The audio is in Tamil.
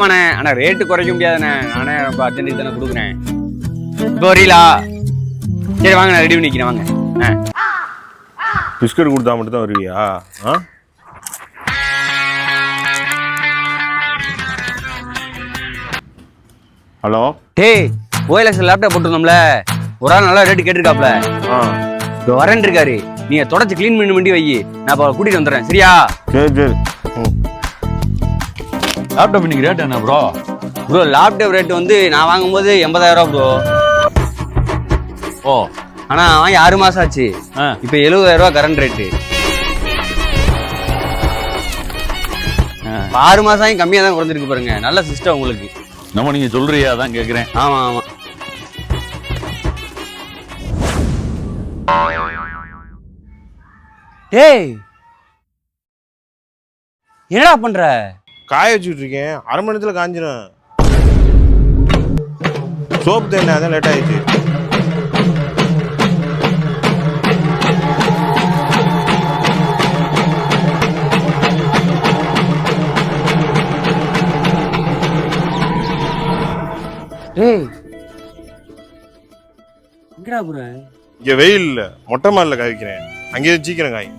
ஆமாண்ணே, ஆனா ரேட்டு குறைக்க முடியாதுண்ணே. நானே ரொம்ப அர்ஜென்ட்டுக்கு தானே கொடுக்குறேன். இப்போ வரீங்களா? சரி வாங்க, நான் ரெடி பண்ணி நிற்கிறேன் வாங்க. பிஸ்கட் கொடுத்தா மட்டும் தான் வருவியா? ஹலோ, டேய் ஓஎல்எக்ஸ் லேப்டாப் போட்டுருந்தோம்ல, ஒரு ஆள் நல்லா ரேட்டு கேட்டிருக்காப்ல. இப்போ வரேன் இருக்காரு. நீங்க தொடச்சி க்ளீன் பண்ணி வண்டி வை, நான் இப்போ கூட்டிட்டு வந்துடுறேன். சரியா? சரி சரி. லேப்டாப் இன்னைக்கு ரேட் என்ன ப்ரோ? ப்ரோ லேப்டாப் ரேட்டு வந்து நான் வாங்கும்போது 80,000 ப்ரோ. ஓ, ஆனா வாங்கி 6 மாசம் ஆச்சு. இப்போ 70,000 கரண்ட் ரேட்டு. 6 மாசம் ஆகி கம்மியாக தான் குறைஞ்சிருக்கு பாருங்க. நல்ல சிஸ்டம் உங்களுக்கு. நம்ம நீங்க சொல்றியா அதான் கேட்குறேன். ஆமா ஆமா. டேய் என்னடா பண்ற? காய வச்சுட்டு இருக்கேன். அரை மணி நேரத்தில் காஞ்சிடும். சோப்பு தேண்ணே, அதான் லேட் ஆயிடுச்சு. டேய் எங்கடா போற? இங்க வெயில் இல்ல, மொட்டை மாடல காய்க்கிறேன். அங்கேயே சீக்கிரம் காய்.